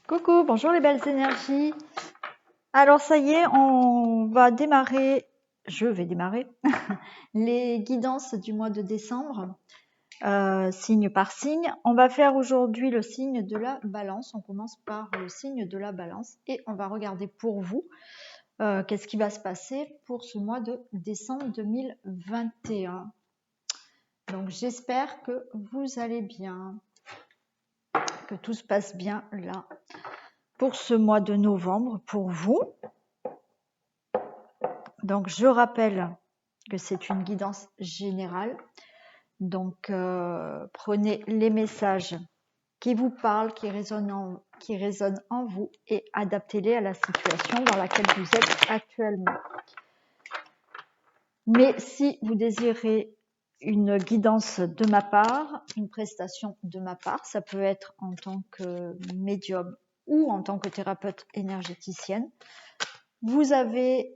Coucou, bonjour les belles énergies. Alors ça y est, je vais démarrer les guidances du mois de décembre, signe par signe. On va faire aujourd'hui le signe de la balance. On commence par le signe de la balance et on va regarder pour vous qu'est-ce qui va se passer pour ce mois de décembre 2021. Donc j'espère que vous allez bien, que tout se passe bien là. Pour ce mois de novembre, pour vous. Donc, je rappelle que c'est une guidance générale. Donc, prenez les messages qui vous parlent, qui résonnent en vous et adaptez-les à la situation dans laquelle vous êtes actuellement. Mais si vous désirez une guidance de ma part, une prestation de ma part, ça peut être en tant que médium ou en tant que thérapeute énergéticienne, vous avez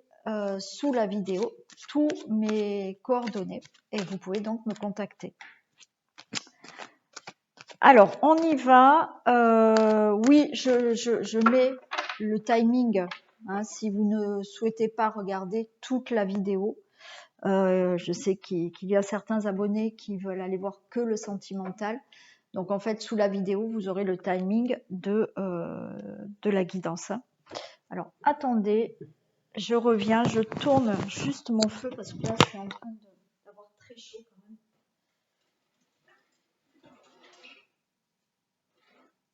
sous la vidéo tous mes coordonnées et vous pouvez donc me contacter. Alors, on y va. Oui, je mets le timing hein, si vous ne souhaitez pas regarder toute la vidéo. Je sais qu'il y a certains abonnés qui veulent aller voir que le sentimental. Donc, en fait, sous la vidéo, vous aurez le timing de la guidance. Alors, attendez. Je reviens, je tourne juste mon feu parce que là, je suis en train d'avoir très chaud quand même.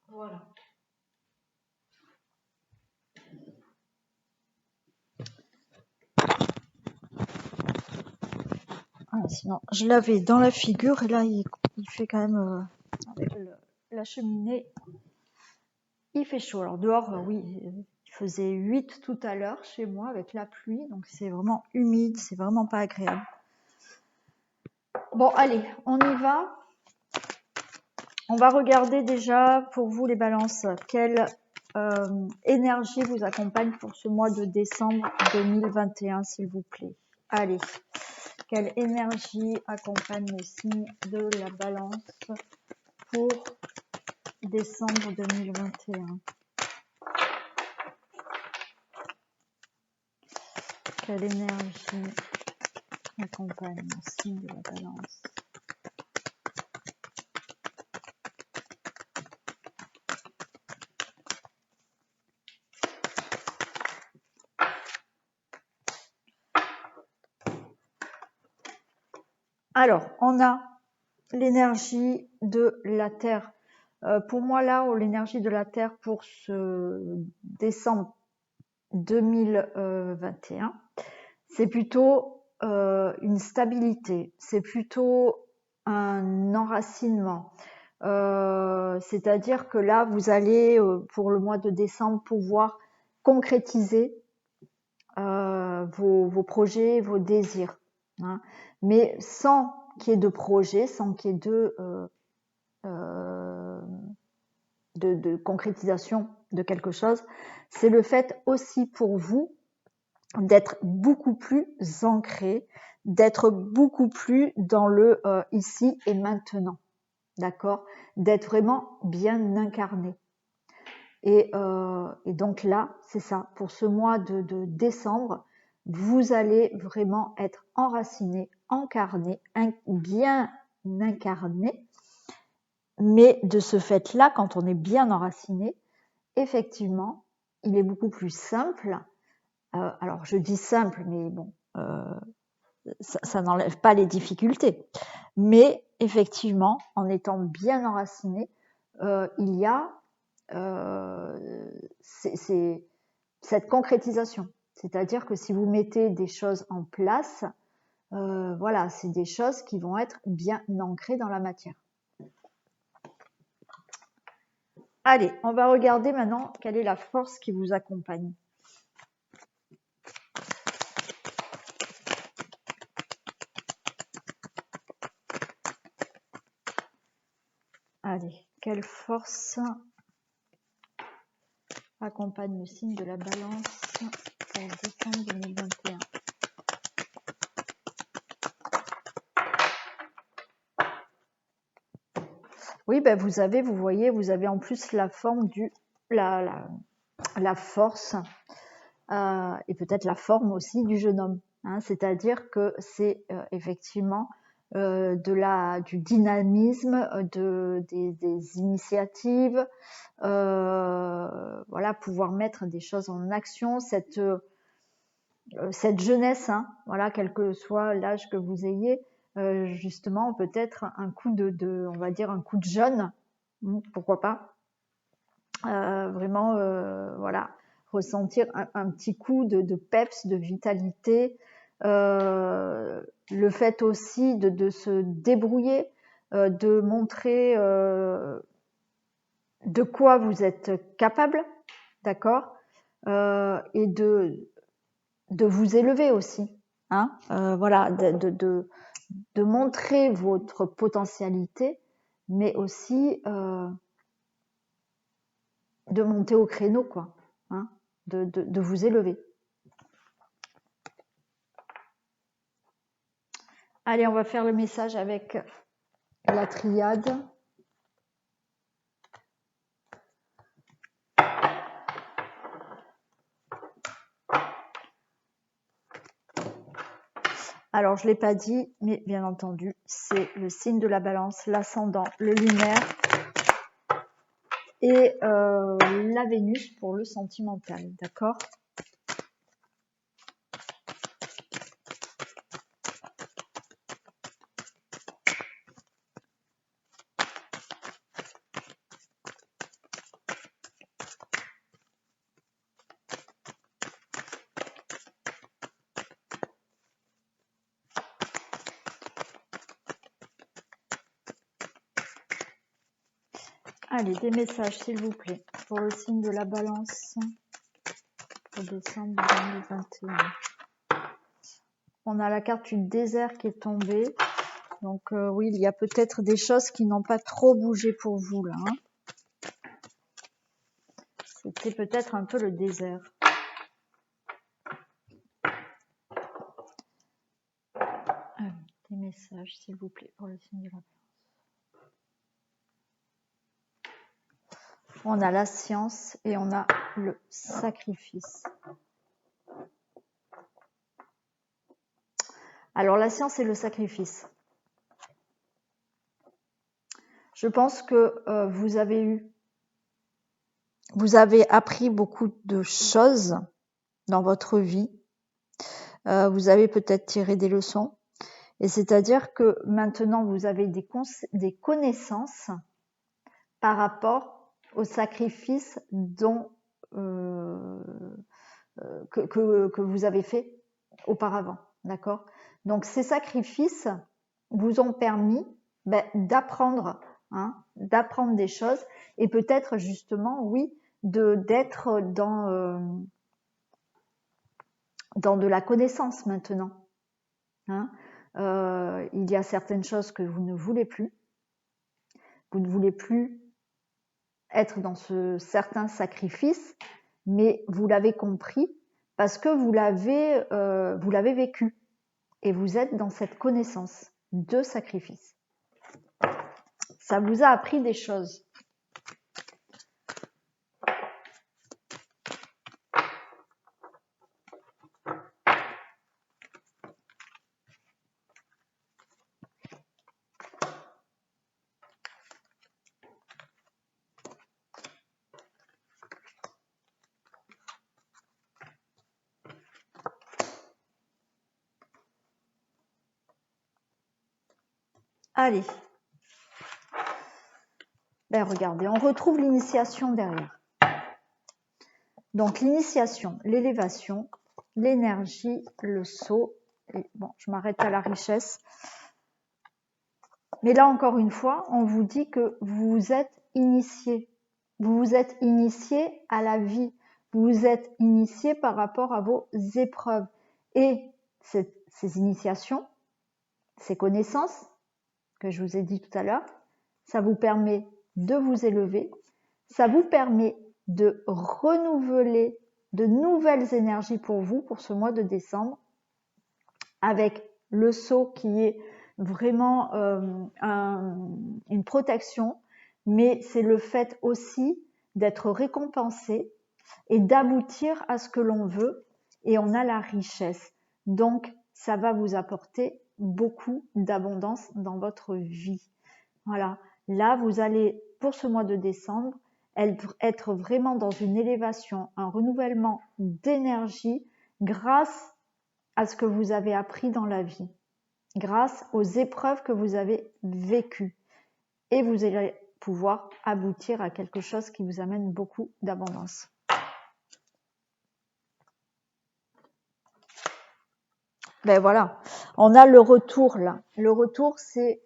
Voilà. Ah, sinon, je l'avais dans la figure et là, il fait quand même, avec la cheminée, il fait chaud. Alors dehors, oui, il faisait 8 tout à l'heure chez moi avec la pluie, donc c'est vraiment humide, c'est vraiment pas agréable. Bon, allez, on y va. On va regarder déjà pour vous les balances, quelle énergie vous accompagne pour ce mois de décembre 2021, s'il vous plaît. Allez, quelle énergie accompagne le signe de la balance pour décembre 2021? Quelle énergie accompagne le signe de la balance? Alors, on a l'énergie de la Terre. Pour moi, là, l'énergie de la Terre pour ce décembre 2021, c'est plutôt une stabilité, c'est plutôt un enracinement. C'est-à-dire que là, vous allez, pour le mois de décembre, pouvoir concrétiser vos projets, vos désirs. Hein. Mais sans qu'il y ait de projet, sans qu'il y ait de concrétisation de quelque chose, c'est le fait aussi pour vous d'être beaucoup plus ancré, d'être beaucoup plus dans le ici et maintenant, d'accord? D'être vraiment bien incarné. Et donc là, c'est ça, pour ce mois de décembre, vous allez vraiment être enraciné, incarné, bien incarné. Mais de ce fait-là, quand on est bien enraciné, effectivement, il est beaucoup plus simple. Alors, je dis simple, mais bon, ça n'enlève pas les difficultés. Mais effectivement, en étant bien enraciné, il y a cette concrétisation. C'est-à-dire que si vous mettez des choses en place, voilà, c'est des choses qui vont être bien ancrées dans la matière. Allez, on va regarder maintenant quelle est la force qui vous accompagne. Allez, quelle force accompagne le signe de la balance pour décembre 2021? Oui, ben vous voyez, vous avez en plus la forme du la force et peut-être la forme aussi du jeune homme. Hein, c'est-à-dire que c'est effectivement du dynamisme, des initiatives, voilà, pouvoir mettre des choses en action, cette jeunesse, hein, voilà, quel que soit l'âge que vous ayez, justement peut-être un coup on va dire un coup de jeune, pourquoi pas, vraiment, voilà, ressentir un petit coup de peps, de vitalité, le fait aussi de se débrouiller, de montrer de quoi vous êtes capable, d'accord, et de vous élever aussi, hein, voilà, de montrer votre potentialité, mais aussi de monter au créneau, quoi, hein, de vous élever. Allez, on va faire le message avec la triade. Alors, je ne l'ai pas dit, mais bien entendu, c'est le signe de la balance, l'ascendant, le lunaire et la Vénus pour le sentimental, d'accord ? Allez, des messages, s'il vous plaît, pour le signe de la balance pour décembre 2021. On a la carte du désert qui est tombée. Donc oui, il y a peut-être des choses qui n'ont pas trop bougé pour vous là. Hein. C'était peut-être un peu le désert. Des messages, s'il vous plaît, pour le signe de la balance. On a la science et on a le sacrifice. Alors la science et le sacrifice. Je pense que vous avez appris beaucoup de choses dans votre vie. Vous avez peut-être tiré des leçons. Et c'est-à-dire que maintenant, vous avez des connaissances par rapport au sacrifice que vous avez fait auparavant. D'accord ? Donc, ces sacrifices vous ont permis d'apprendre, hein, d'apprendre des choses et peut-être justement, oui, d'être dans de la connaissance maintenant. Hein. Il y a certaines choses que vous ne voulez plus. Vous ne voulez plus être dans ce certain sacrifice, mais vous l'avez compris parce que vous l'avez vécu et vous êtes dans cette connaissance de sacrifice. Ça vous a appris des choses. Allez. Regardez, on retrouve l'initiation derrière. Donc l'initiation, l'élévation, l'énergie, le saut. Et bon, je m'arrête à la richesse. Mais là, encore une fois, on vous dit que vous êtes initié. Vous vous êtes initié à la vie. Vous vous êtes initié par rapport à vos épreuves. Et ces initiations, ces connaissances que je vous ai dit tout à l'heure, ça vous permet de vous élever. Ça vous permet de renouveler de nouvelles énergies pour vous, pour ce mois de décembre, avec le saut qui est vraiment une protection, mais c'est le fait aussi d'être récompensé et d'aboutir à ce que l'on veut, et on a la richesse. Donc, ça va vous apporter beaucoup d'abondance dans votre vie. Voilà, là, vous allez, pour ce mois de décembre, être vraiment dans une élévation, un renouvellement d'énergie grâce à ce que vous avez appris dans la vie, grâce aux épreuves que vous avez vécues. Et vous allez pouvoir aboutir à quelque chose qui vous amène beaucoup d'abondance. Ben voilà, on a le retour là. Le retour, c'est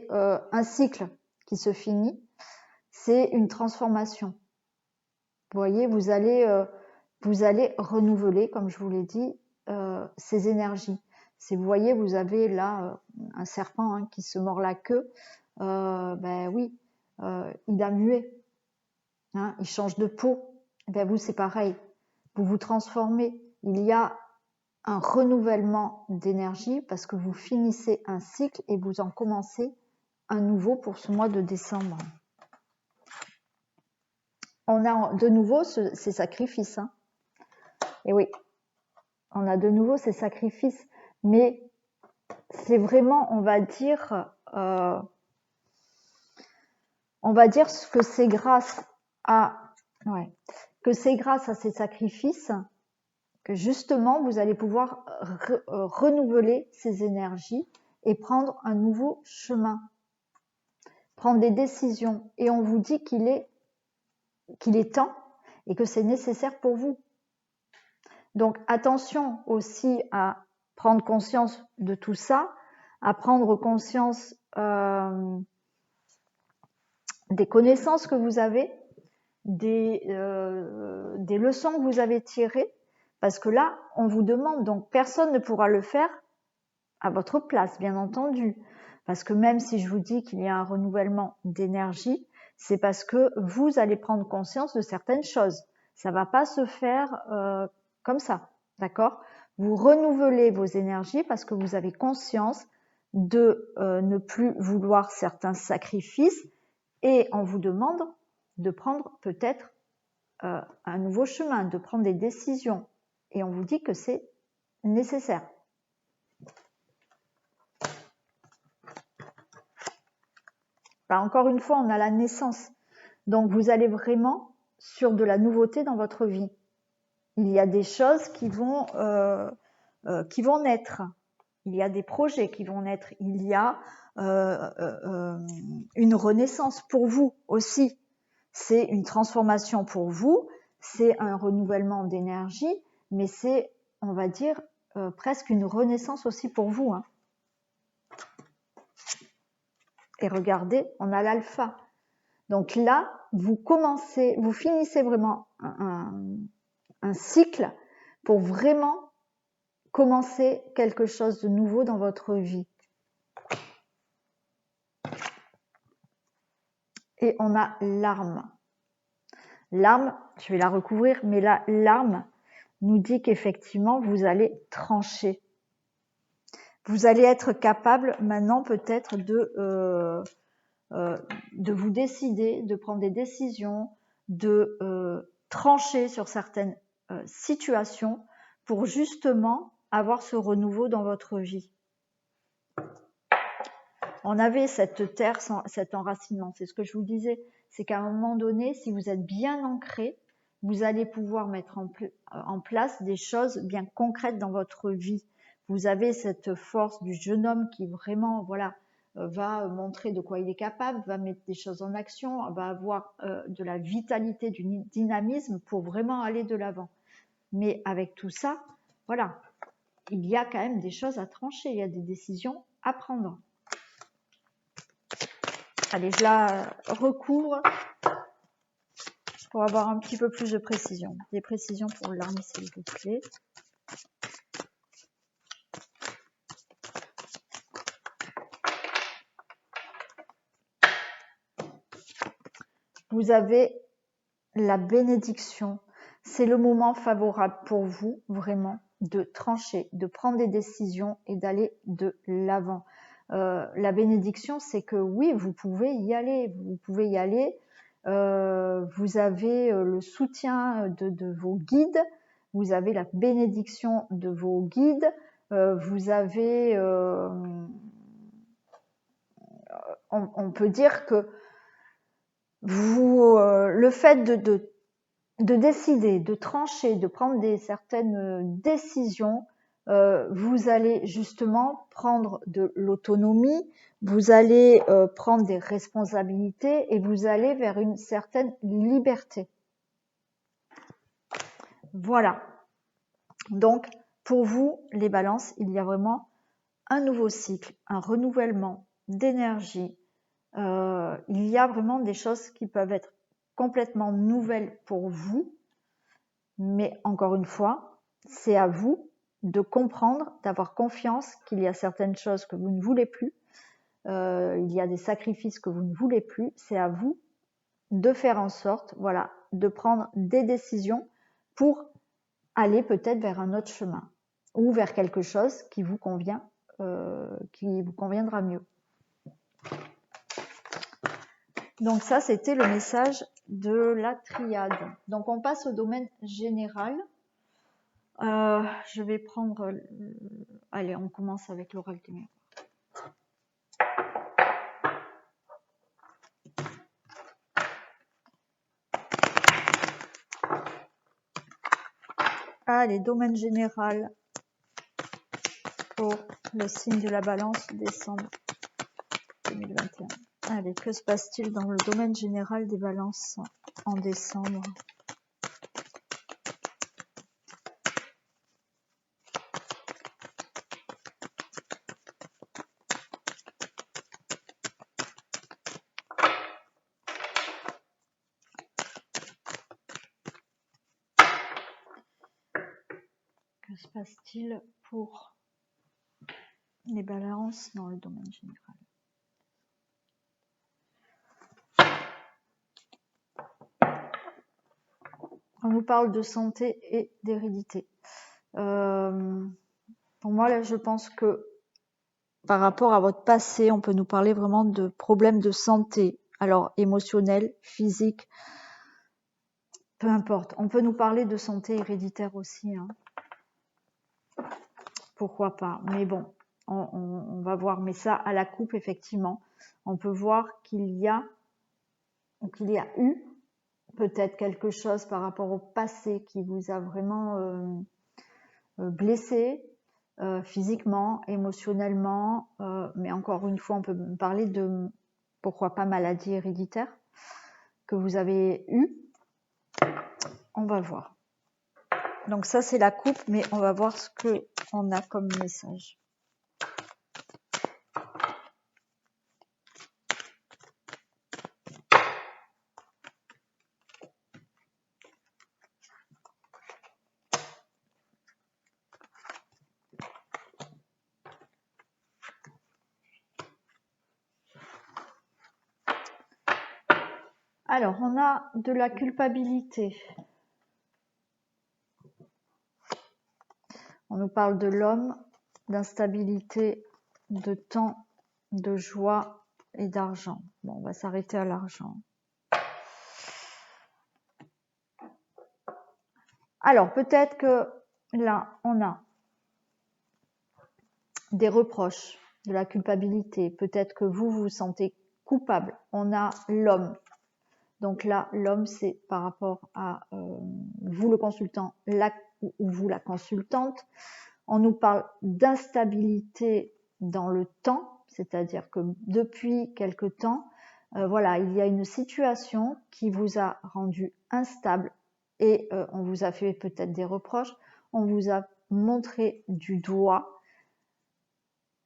un cycle qui se finit. C'est une transformation. Vous voyez, vous allez renouveler, comme je vous l'ai dit, ces énergies. Si vous voyez, vous avez là un serpent hein, qui se mord la queue. Ben oui, il a mué. Hein, il change de peau. Ben vous, c'est pareil. Vous vous transformez. Il y a un renouvellement d'énergie parce que vous finissez un cycle et vous en commencez un nouveau pour ce mois de décembre. On a de nouveau ces sacrifices. Hein. Et oui, on a de nouveau ces sacrifices. Mais c'est vraiment, on va dire que c'est grâce à, que c'est grâce à ces sacrifices que justement vous allez pouvoir renouveler ces énergies et prendre un nouveau chemin, prendre des décisions. Et on vous dit qu'il est temps et que c'est nécessaire pour vous. Donc attention aussi à prendre conscience de tout ça, à prendre conscience des connaissances que vous avez, des leçons que vous avez tirées, parce que là, on vous demande, donc personne ne pourra le faire à votre place, bien entendu. Parce que même si je vous dis qu'il y a un renouvellement d'énergie, c'est parce que vous allez prendre conscience de certaines choses. Ça va pas se faire comme ça, d'accord? Vous renouvelez vos énergies parce que vous avez conscience de ne plus vouloir certains sacrifices et on vous demande de prendre peut-être un nouveau chemin, de prendre des décisions. Et on vous dit que c'est nécessaire. Bah, encore une fois, on a la naissance. Donc, vous allez vraiment sur de la nouveauté dans votre vie. Il y a des choses qui vont naître. Il y a des projets qui vont naître. Il y a une renaissance pour vous aussi. C'est une transformation pour vous. C'est un renouvellement d'énergie, mais c'est, on va dire, presque une renaissance aussi pour vous. Hein. Et regardez, on a l'alpha. Donc là, vous finissez vraiment un cycle pour vraiment commencer quelque chose de nouveau dans votre vie. Et on a l'arme. L'arme, je vais la recouvrir, mais là, l'arme nous dit qu'effectivement, vous allez trancher. Vous allez être capable maintenant peut-être de vous décider, de prendre des décisions, de trancher sur certaines situations pour justement avoir ce renouveau dans votre vie. On avait cette terre, cet enracinement, c'est ce que je vous disais, c'est qu'à un moment donné, si vous êtes bien ancré, vous allez pouvoir mettre en place des choses bien concrètes dans votre vie. Vous avez cette force du jeune homme qui vraiment, voilà, va montrer de quoi il est capable, va mettre des choses en action, va avoir de la vitalité, du dynamisme pour vraiment aller de l'avant. Mais avec tout ça, voilà, il y a quand même des choses à trancher, il y a des décisions à prendre. Allez, je la recouvre pour avoir un petit peu plus de précision. Des précisions pour l'arme, s'il vous plaît. Vous avez la bénédiction. C'est le moment favorable pour vous, vraiment, de trancher, de prendre des décisions et d'aller de l'avant. La bénédiction, c'est que oui, vous pouvez y aller. Vous pouvez y aller vous avez le soutien de vos guides, vous avez la bénédiction de vos guides, vous avez, on peut dire que vous, le fait de décider, de trancher, de prendre certaines décisions, vous allez justement prendre de l'autonomie, vous allez prendre des responsabilités et vous allez vers une certaine liberté. Voilà. Donc, pour vous, les balances, il y a vraiment un nouveau cycle, un renouvellement d'énergie. Il y a vraiment des choses qui peuvent être complètement nouvelles pour vous. Mais encore une fois, c'est à vous de comprendre, d'avoir confiance qu'il y a certaines choses que vous ne voulez plus. Il y a des sacrifices que vous ne voulez plus. C'est à vous de faire en sorte, voilà, de prendre des décisions pour aller peut-être vers un autre chemin ou vers quelque chose qui vous convient, qui vous conviendra mieux. Donc ça, c'était le message de la triade. Donc on passe au domaine général. Je vais prendre... Allez, on commence avec l'oracle des miroirs. Allez, domaine général pour le signe de la balance, décembre 2021. Allez, que se passe-t-il dans le domaine général des balances en décembre ? Que se passe-t-il pour les balances dans le domaine général ? On nous parle de santé et d'hérédité. Pour moi, là, je pense que par rapport à votre passé, on peut nous parler vraiment de problèmes de santé, alors émotionnel, physique, peu importe. On peut nous parler de santé héréditaire aussi, hein. Pourquoi pas, mais bon, on va voir. Mais ça, à la coupe, effectivement, on peut voir qu'il y a eu peut-être quelque chose par rapport au passé qui vous a vraiment blessé, physiquement, émotionnellement, mais encore une fois, on peut parler de, pourquoi pas, maladie héréditaire que vous avez eue. On va voir. Donc ça, c'est la coupe, mais on va voir ce qu'on a comme message. Alors, on a de la culpabilité. On nous parle de l'homme, d'instabilité, de temps, de joie et d'argent. Bon, on va s'arrêter à l'argent. Alors, peut-être que là, on a des reproches, de la culpabilité. Peut-être que vous vous sentez coupable. On a l'homme. Donc là, l'homme, c'est par rapport à vous, le consultant, ou vous, la consultante. On nous parle d'instabilité dans le temps, c'est-à-dire que depuis quelque temps, voilà, il y a une situation qui vous a rendu instable et on vous a fait peut-être des reproches, on vous a montré du doigt.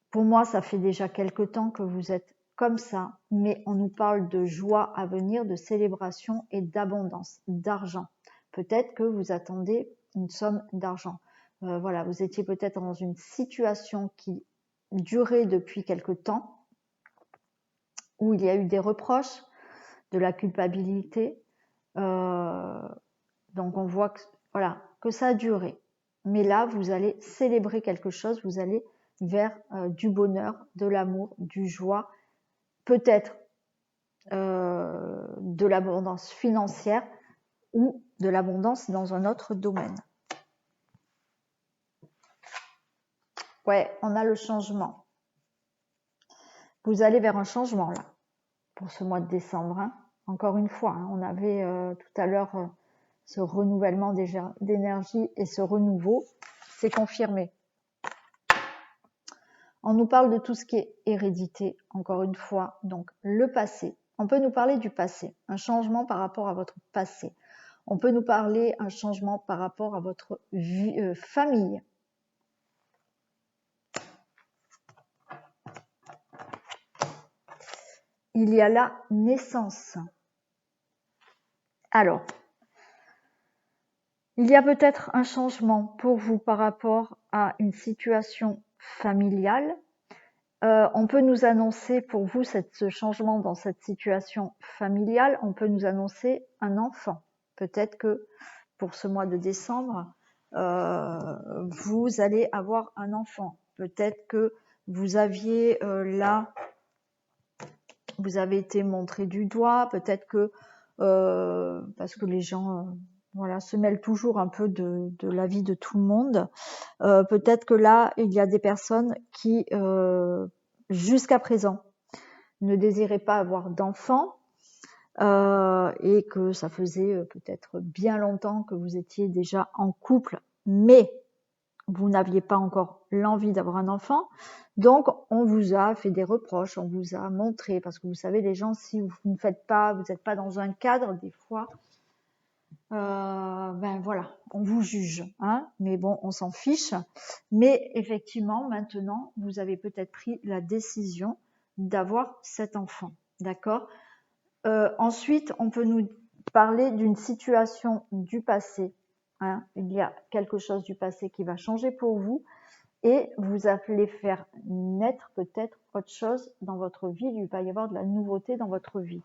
Pour moi, ça fait déjà quelque temps que vous êtes comme ça, mais on nous parle de joie à venir, de célébration et d'abondance, d'argent. Peut-être que vous attendez une somme d'argent. Voilà, vous étiez peut-être dans une situation qui durait depuis quelque temps, où il y a eu des reproches, de la culpabilité. Donc on voit que, voilà, que ça a duré. Mais là, vous allez célébrer quelque chose, vous allez vers du bonheur, de l'amour, du joie. Peut-être de l'abondance financière ou de l'abondance dans un autre domaine. Ouais, on a le changement. Vous allez vers un changement là, pour ce mois de décembre. Hein. Encore une fois, hein, on avait tout à l'heure ce renouvellement d'énergie et ce renouveau, c'est confirmé. On nous parle de tout ce qui est hérédité, encore une fois, donc le passé. On peut nous parler du passé, un changement par rapport à votre passé. On peut nous parler un changement par rapport à votre famille. Il y a la naissance. Alors, il y a peut-être un changement pour vous par rapport à une situation familiale. On peut nous annoncer pour vous ce changement dans cette situation familiale, on peut nous annoncer un enfant. Peut-être que pour ce mois de décembre, vous allez avoir un enfant. Peut-être que vous aviez là, vous avez été montré du doigt, peut-être que parce que les gens voilà, se mêlent toujours un peu de la vie de tout le monde. Peut-être que là, il y a des personnes qui, jusqu'à présent, ne désiraient pas avoir d'enfants et que ça faisait peut-être bien longtemps que vous étiez déjà en couple, mais vous n'aviez pas encore l'envie d'avoir un enfant. Donc, on vous a fait des reproches, on vous a montré, parce que vous savez, les gens, si vous ne faites pas, vous n'êtes pas dans un cadre, des fois, ben voilà, on vous juge, hein, mais bon, on s'en fiche. Mais effectivement, maintenant, vous avez peut-être pris la décision d'avoir cet enfant, d'accord ? Ensuite, on peut nous parler d'une situation du passé. Hein, il y a quelque chose du passé qui va changer pour vous et vous allez faire naître peut-être autre chose dans votre vie. Il va y avoir de la nouveauté dans votre vie.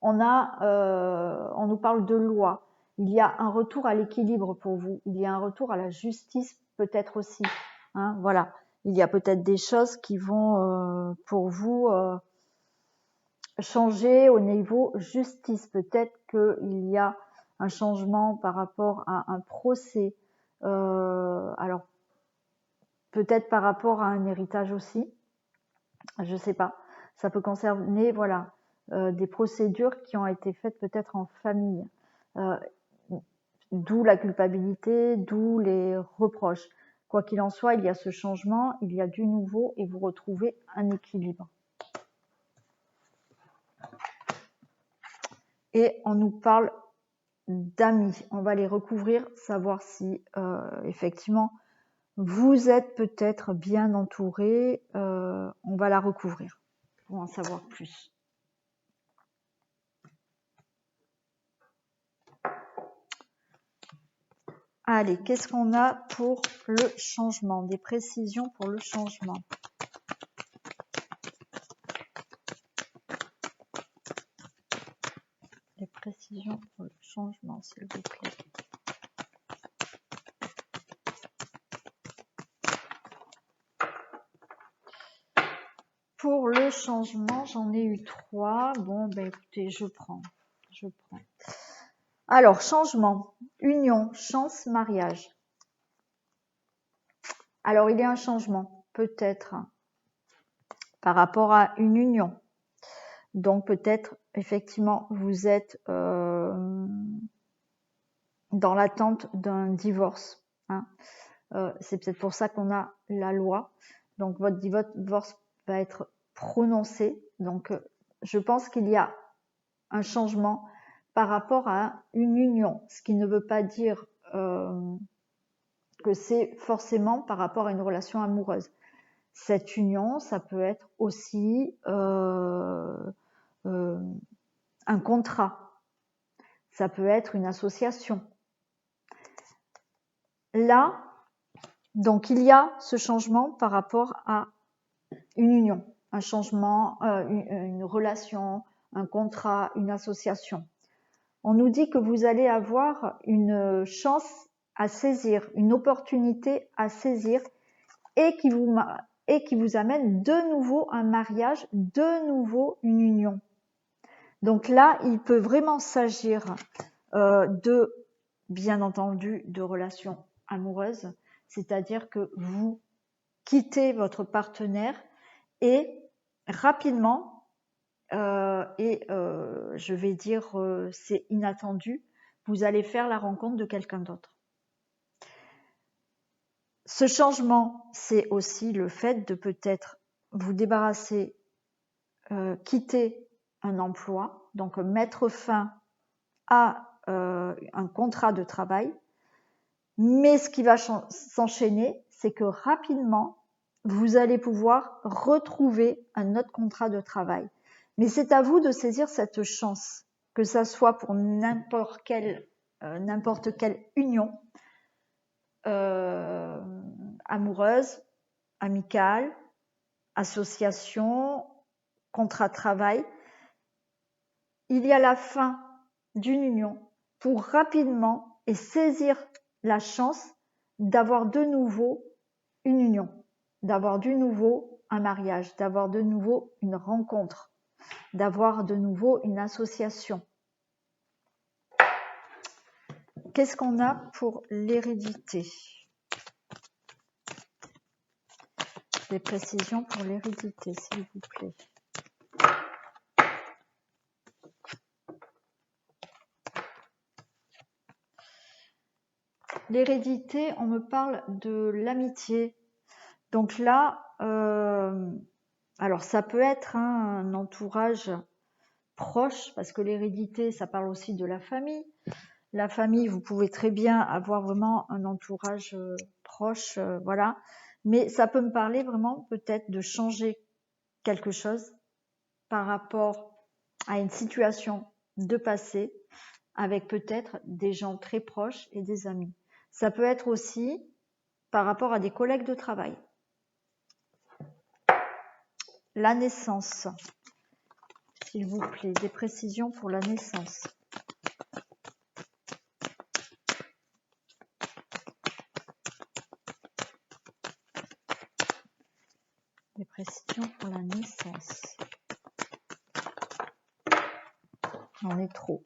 On nous parle de loi. Il y a un retour à l'équilibre pour vous. Il y a un retour à la justice peut-être aussi. Hein, voilà. Il y a peut-être des choses qui vont pour vous changer au niveau justice. Peut-être qu'il y a un changement par rapport à un procès. Alors, peut-être par rapport à un héritage aussi. Je sais pas. Ça peut concerner, voilà, des procédures qui ont été faites peut-être en famille. D'où la culpabilité, d'où les reproches. Quoi qu'il en soit, il y a ce changement, il y a du nouveau et vous retrouvez un équilibre. Et on nous parle d'amis. On va les recouvrir, savoir si effectivement vous êtes peut-être bien entouré. On va la recouvrir pour en savoir plus. Allez, qu'est-ce qu'on a pour le changement? Des précisions pour le changement. Des précisions pour le changement, s'il vous plaît. Pour le changement, j'en ai eu 3. Bon, ben écoutez, je prends. Alors, changement, union, chance, mariage. Alors, il y a un changement, peut-être, par rapport à une union. Donc, peut-être, effectivement, vous êtes dans l'attente d'un divorce. Hein. C'est peut-être pour ça qu'on a la loi. Donc, votre divorce va être prononcé. Donc, je pense qu'il y a un changement par rapport à une union, ce qui ne veut pas dire que c'est forcément par rapport à une relation amoureuse. Cette union, ça peut être aussi un contrat, ça peut être une association. Là, donc il y a ce changement par rapport à une union, un changement, une relation, un contrat, une association. On nous dit que vous allez avoir une chance à saisir, une opportunité à saisir et qui vous et qui vous amène de nouveau un mariage, de nouveau une union. Donc là, il peut vraiment s'agir bien entendu, de relations amoureuses, c'est-à-dire que vous quittez votre partenaire et rapidement, je vais dire c'est inattendu, vous allez faire la rencontre de quelqu'un d'autre. Ce changement, c'est aussi le fait de peut-être vous débarrasser, quitter un emploi, donc mettre fin à un contrat de travail. Mais ce qui va s'enchaîner, c'est que rapidement, vous allez pouvoir retrouver un autre contrat de travail. Mais c'est à vous de saisir cette chance, que ça soit pour n'importe quelle union amoureuse, amicale, association, contrat de travail. Il y a la fin d'une union pour rapidement et saisir la chance d'avoir de nouveau une union, d'avoir de nouveau un mariage, d'avoir de nouveau une rencontre, d'avoir de nouveau une association. Qu'est-ce qu'on a pour l'hérédité? Des précisions pour l'hérédité, s'il vous plaît. L'hérédité, on me parle de l'amitié. Donc là, alors ça peut être un entourage proche, parce que l'hérédité, ça parle aussi de la famille. La famille, vous pouvez très bien avoir vraiment un entourage proche, voilà. Mais ça peut me parler vraiment peut-être de changer quelque chose par rapport à une situation de passé avec peut-être des gens très proches et des amis. Ça peut être aussi par rapport à des collègues de travail. La naissance, s'il vous plaît, des précisions pour la naissance. Des précisions pour la naissance. On est trop.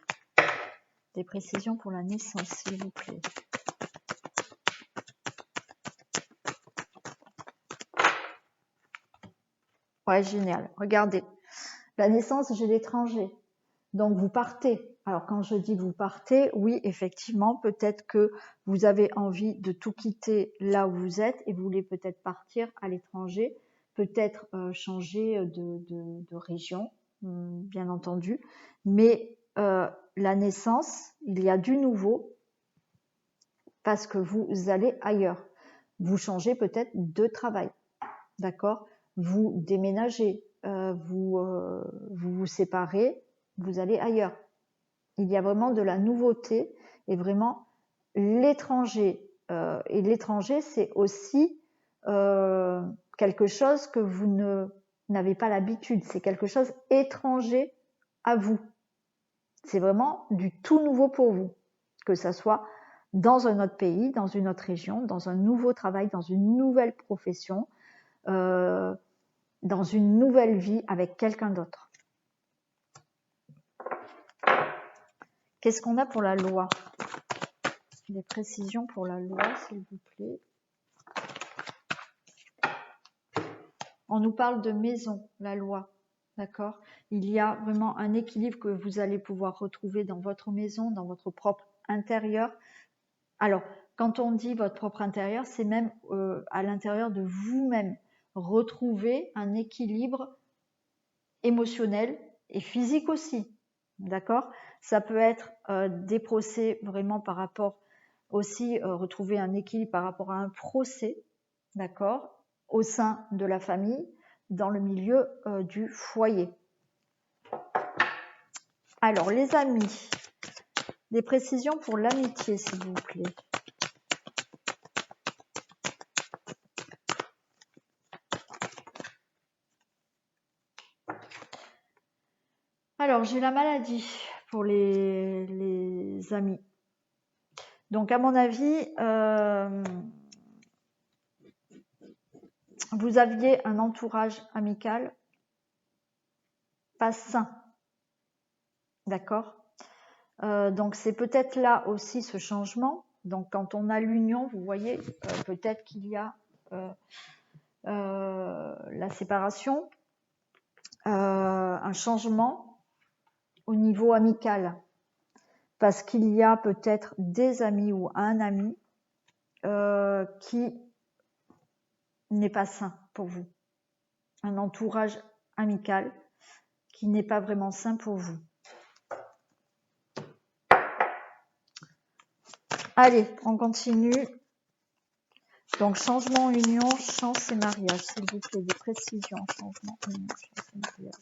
Des précisions pour la naissance, s'il vous plaît. Ouais, génial. Regardez. La naissance, j'ai l'étranger. Donc, vous partez. Alors, quand je dis vous partez, oui, effectivement, peut-être que vous avez envie de tout quitter là où vous êtes et vous voulez peut-être partir à l'étranger, peut-être changer de région, bien entendu. Mais la naissance, il y a du nouveau parce que vous allez ailleurs. Vous changez peut-être de travail, d'accord? Vous déménagez, vous vous séparez, vous allez ailleurs. Il y a vraiment de la nouveauté et vraiment l'étranger. Et l'étranger, c'est aussi quelque chose que vous n'avez pas l'habitude. C'est quelque chose étranger à vous. C'est vraiment du tout nouveau pour vous. Que ça soit dans un autre pays, dans une autre région, dans un nouveau travail, dans une nouvelle profession, dans une nouvelle vie avec quelqu'un d'autre. Qu'est-ce qu'on a pour la loi? Des précisions pour la loi, s'il vous plaît. On nous parle de maison, la loi, d'accord? Il y a vraiment un équilibre que vous allez pouvoir retrouver dans votre maison, dans votre propre intérieur. Alors, quand on dit votre propre intérieur, c'est même à l'intérieur de vous-même. Retrouver un équilibre émotionnel et physique aussi, d'accord? Ça peut être des procès vraiment par rapport aussi retrouver un équilibre par rapport à un procès, d'accord, au sein de la famille, dans le milieu du foyer. Alors, les amis, des précisions pour l'amitié, s'il vous plaît. Alors, j'ai la maladie pour les amis. Donc, à mon avis, vous aviez un entourage amical pas sain. D'accord? Donc c'est peut-être là aussi ce changement. Donc quand on a l'union, vous voyez, peut-être qu'il y a la séparation, un changement au niveau amical. Parce qu'il y a peut-être des amis ou un ami qui n'est pas sain pour vous. Un entourage amical qui n'est pas vraiment sain pour vous. Allez, on continue. Donc, changement, union, chance et mariage. S'il vous plaît, des précisions. Changement, union, chance et mariage.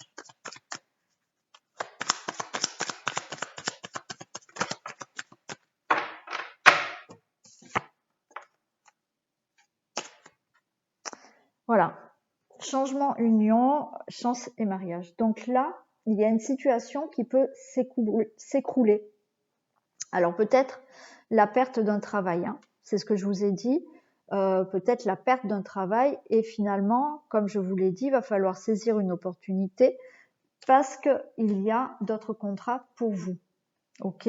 Voilà. Changement, union, chance et mariage. Donc là, il y a une situation qui peut s'écrouler. Alors peut-être la perte d'un travail, hein. C'est ce que je vous ai dit. Peut-être la perte d'un travail et finalement, comme je vous l'ai dit, il va falloir saisir une opportunité parce qu'il y a d'autres contrats pour vous. Ok,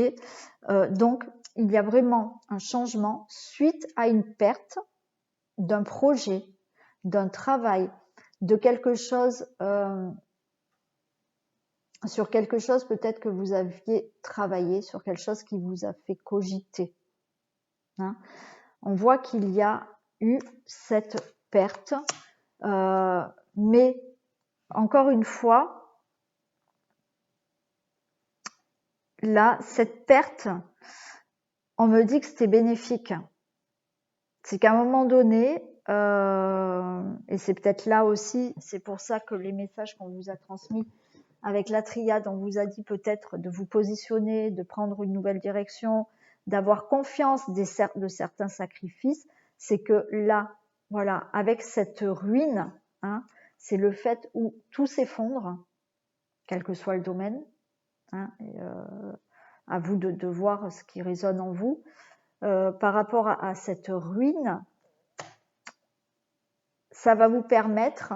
donc il y a vraiment un changement suite à une perte d'un projet, d'un travail, de quelque chose, sur quelque chose peut-être que vous aviez travaillé, sur quelque chose qui vous a fait cogiter. Hein. On voit qu'il y a eu cette perte, mais encore une fois, là, cette perte, on me dit que c'était bénéfique. C'est qu'à un moment donné, et c'est peut-être là aussi, c'est pour ça que les messages qu'on vous a transmis avec la triade, on vous a dit peut-être de vous positionner, de prendre une nouvelle direction, d'avoir confiance de certains sacrifices, c'est que là, voilà, avec cette ruine, hein, c'est le fait où tout s'effondre, quel que soit le domaine, hein, et, à vous de voir ce qui résonne en vous. Par rapport à cette ruine, ça va vous permettre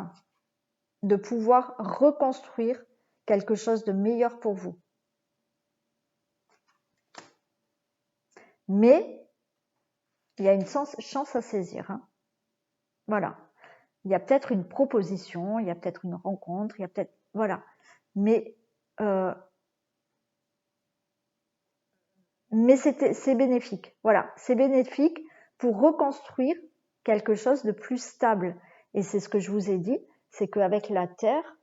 de pouvoir reconstruire quelque chose de meilleur pour vous. Mais il y a une chance à saisir. Hein. Voilà. Il y a peut-être une proposition, il y a peut-être une rencontre, il y a peut-être... Voilà. Mais c'est bénéfique. Voilà. C'est bénéfique pour reconstruire quelque chose de plus stable. Et c'est ce que je vous ai dit, c'est qu'avec la Terre,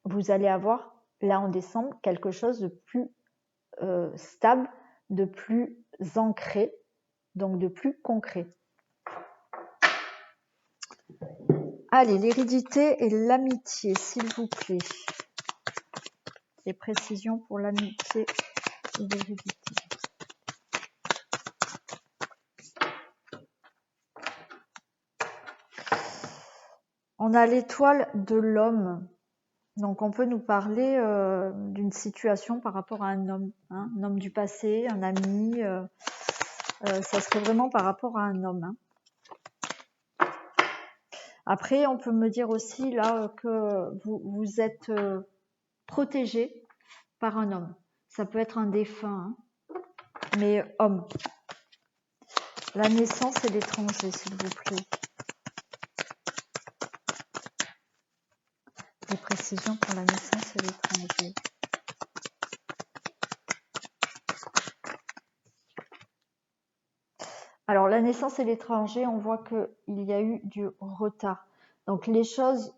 vous allez avoir, là en décembre, quelque chose de plus stable, de plus ancré, donc de plus concret. Allez, l'hérédité et l'amitié, s'il vous plaît. Des précisions pour l'amitié et l'hérédité. On a l'étoile de l'homme. Donc on peut nous parler d'une situation par rapport à un homme, hein, un homme du passé, un ami. Ça serait vraiment par rapport à un homme. Hein. Après, on peut me dire aussi là que vous êtes protégé par un homme. Ça peut être un défunt, hein, mais homme. La naissance et l'étranger, s'il vous plaît. Des précisions pour la naissance et l'étranger. Alors, la naissance et l'étranger, on voit qu'il y a eu du retard. Donc, les choses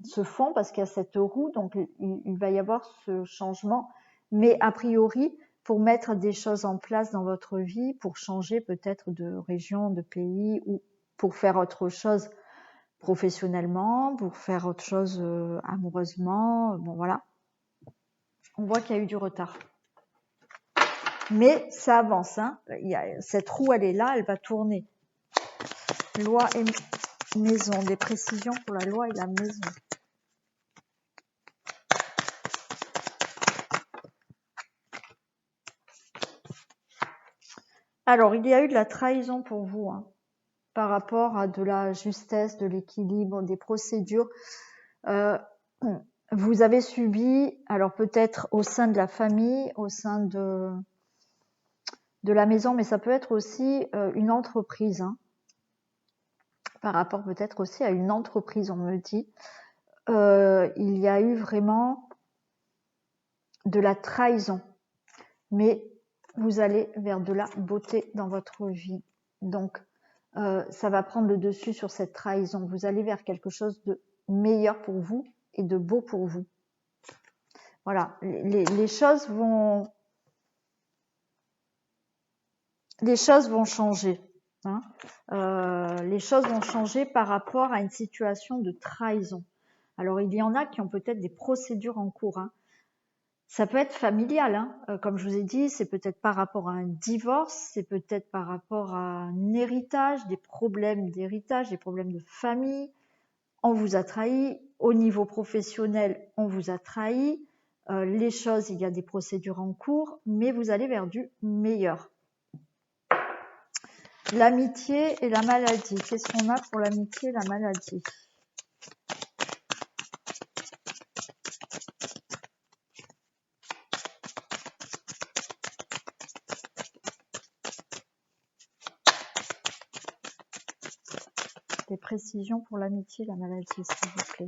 se font parce qu'il y a cette roue, donc il va y avoir ce changement. Mais a priori, pour mettre des choses en place dans votre vie, pour changer peut-être de région, de pays, ou pour faire autre chose professionnellement, pour faire autre chose amoureusement, bon voilà. On voit qu'il y a eu du retard. Mais ça avance, hein. Cette roue, elle est là, elle va tourner. Loi et maison, des précisions pour la loi et la maison. Alors, il y a eu de la trahison pour vous. Hein. par rapport à de la justesse, de l'équilibre, des procédures. Vous avez subi, alors peut-être au sein de la famille, au sein de la maison, mais ça peut être aussi une entreprise, hein. Par rapport peut-être aussi à une entreprise, on me dit. Il y a eu vraiment de la trahison, mais vous allez vers de la beauté dans votre vie. Donc, ça va prendre le dessus sur cette trahison. Vous allez vers quelque chose de meilleur pour vous et de beau pour vous. Voilà, les choses vont changer. Hein. Les choses vont changer par rapport à une situation de trahison. Alors, il y en a qui ont peut-être des procédures en cours. Hein. Ça peut être familial, hein. Comme je vous ai dit, c'est peut-être par rapport à un divorce, c'est peut-être par rapport à un héritage, des problèmes d'héritage, des problèmes de famille. On vous a trahi. Au niveau professionnel, on vous a trahi. Les choses, il y a des procédures en cours, mais vous allez vers du meilleur. L'amitié et la maladie. Qu'est-ce qu'on a pour l'amitié et la maladie? Des précisions pour l'amitié et la maladie, s'il vous plaît.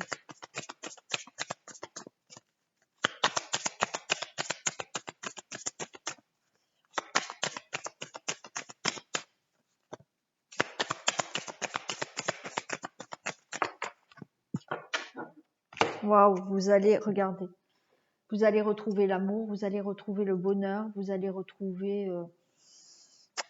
Waouh, vous allez regarder. Vous allez retrouver l'amour, vous allez retrouver le bonheur, vous allez retrouver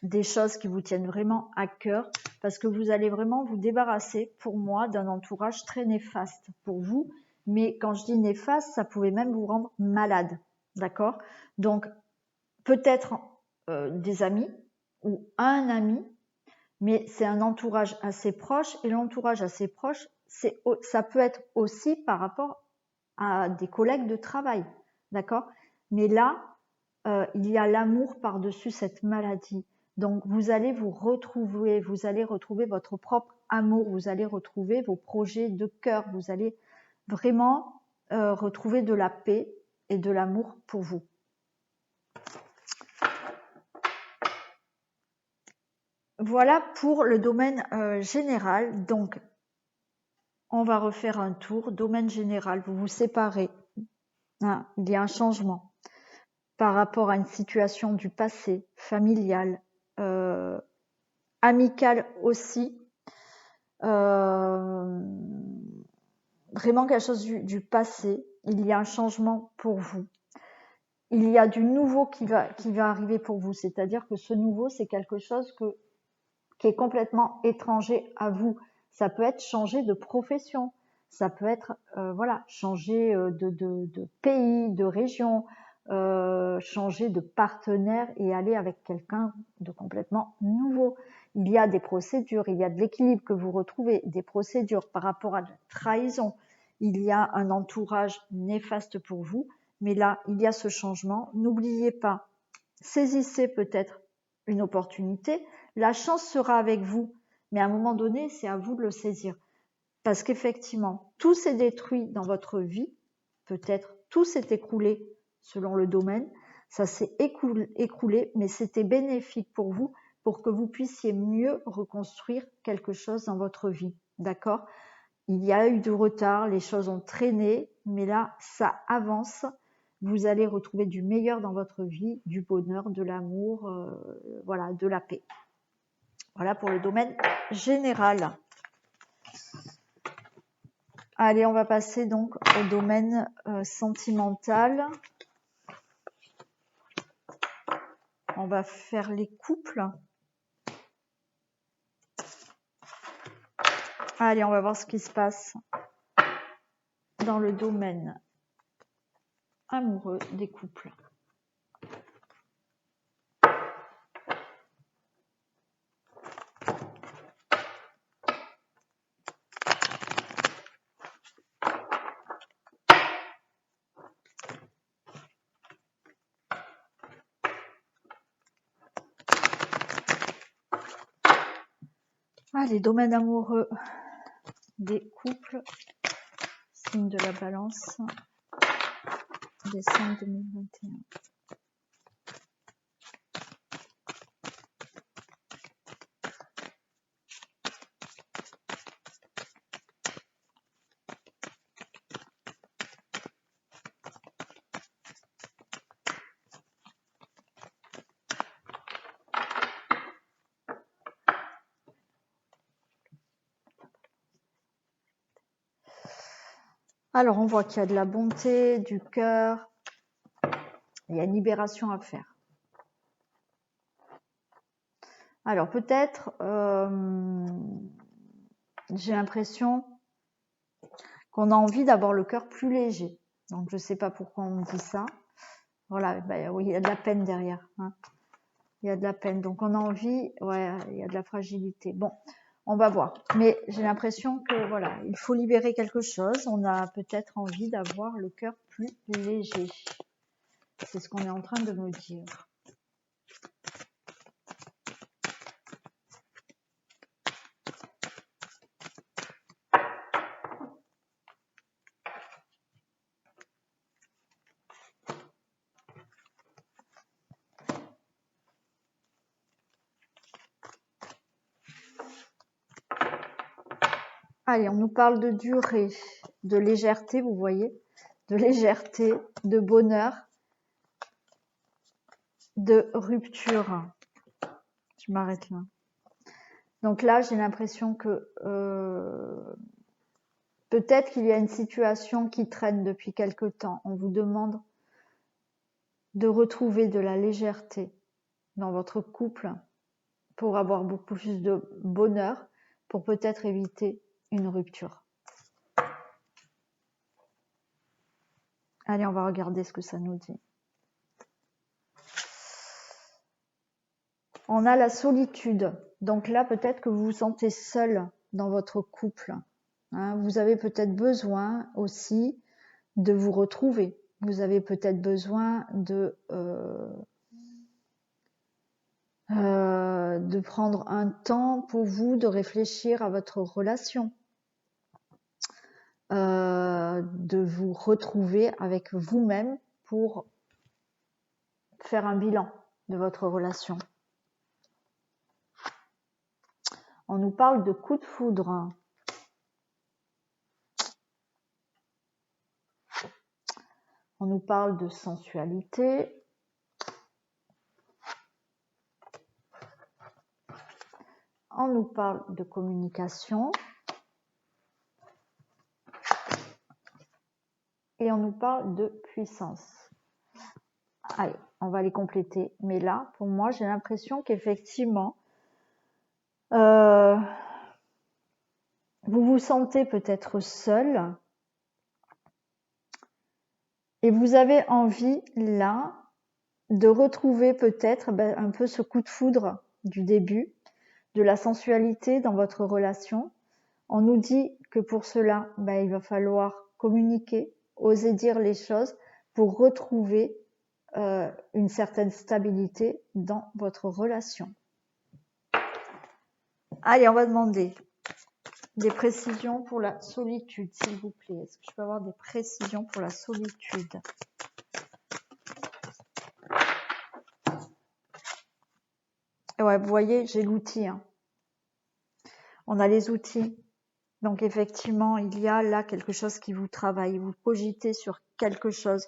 des choses qui vous tiennent vraiment à cœur, parce que vous allez vraiment vous débarrasser, pour moi, d'un entourage très néfaste pour vous. Mais quand je dis néfaste, ça pouvait même vous rendre malade, d'accord? Donc, peut-être des amis ou un ami, mais c'est un entourage assez proche, et l'entourage assez proche, ça peut être aussi par rapport à des collègues de travail, d'accord? Mais là, il y a l'amour par-dessus cette maladie. Donc, vous allez vous retrouver, vous allez retrouver votre propre amour, vous allez retrouver vos projets de cœur, vous allez vraiment retrouver de la paix et de l'amour pour vous. Voilà pour le domaine général. Donc, on va refaire un tour. Domaine général, vous vous séparez. Hein, il y a un changement par rapport à une situation du passé, familiale, amicale aussi. Vraiment quelque chose du passé. Il y a un changement pour vous. Il y a du nouveau qui va arriver pour vous. C'est-à-dire que ce nouveau, c'est quelque chose qui est complètement étranger à vous. Ça peut être changer de profession, ça peut être voilà, changer de pays, de région, changer de partenaire et aller avec quelqu'un de complètement nouveau. Il y a des procédures, il y a de l'équilibre que vous retrouvez, des procédures par rapport à la trahison. Il y a un entourage néfaste pour vous, mais là, il y a ce changement. N'oubliez pas, saisissez peut-être une opportunité. La chance sera avec vous, mais à un moment donné, c'est à vous de le saisir. Parce qu'effectivement, tout s'est détruit dans votre vie, peut-être tout s'est écroulé selon le domaine, ça s'est écroulé, mais c'était bénéfique pour vous, pour que vous puissiez mieux reconstruire quelque chose dans votre vie. D'accord? Il y a eu du retard, les choses ont traîné, mais là, ça avance. Vous allez retrouver du meilleur dans votre vie, du bonheur, de l'amour, voilà, de la paix. Voilà pour le domaine général. Allez, on va passer donc au domaine sentimental. On va faire les couples. Allez, on va voir ce qui se passe dans le domaine amoureux des couples. les domaines amoureux des couples, signe de la balance, décembre 2021. Alors, on voit qu'il y a de la bonté, du cœur, il y a une libération à faire. Alors, peut-être, j'ai l'impression qu'on a envie d'avoir le cœur plus léger. Donc, je ne sais pas pourquoi on me dit ça. Voilà, ben, oui, il y a de la peine derrière. Hein. Il y a de la peine. Donc, on a envie, ouais, il y a de la fragilité. Bon, on va voir. Mais j'ai l'impression que, voilà, il faut libérer quelque chose. On a peut-être envie d'avoir le cœur plus léger. C'est ce qu'on est en train de me dire. Allez, on nous parle de durée, de légèreté, vous voyez, de légèreté, de bonheur, de rupture. Je m'arrête là. Donc là, j'ai l'impression que peut-être qu'il y a une situation qui traîne depuis quelque temps. On vous demande de retrouver de la légèreté dans votre couple pour avoir beaucoup plus de bonheur, pour peut-être éviter une rupture. Allez, on va regarder ce que ça nous dit. On a la solitude. Donc là, peut-être que vous vous sentez seul dans votre couple. Hein, vous avez peut-être besoin aussi de vous retrouver. Vous avez peut-être besoin de prendre un temps pour vous, de réfléchir à votre relation, de vous retrouver avec vous-même pour faire un bilan de votre relation. On nous parle de coup de foudre. On nous parle de sensualité. On nous parle de communication. Et on nous parle de puissance. Allez, on va les compléter. Mais là, pour moi, j'ai l'impression qu'effectivement, vous vous sentez peut-être seul. Et vous avez envie, là, de retrouver peut-être un peu ce coup de foudre du début, de la sensualité dans votre relation. On nous dit que pour cela, il va falloir communiquer, oser dire les choses pour retrouver une certaine stabilité dans votre relation. Allez, on va demander des précisions pour la solitude, s'il vous plaît. Est-ce que je peux avoir des précisions pour la solitude ? Ouais, vous voyez, j'ai l'outil. Hein. On a les outils. Donc effectivement, il y a là quelque chose qui vous travaille. Vous cogitez sur quelque chose.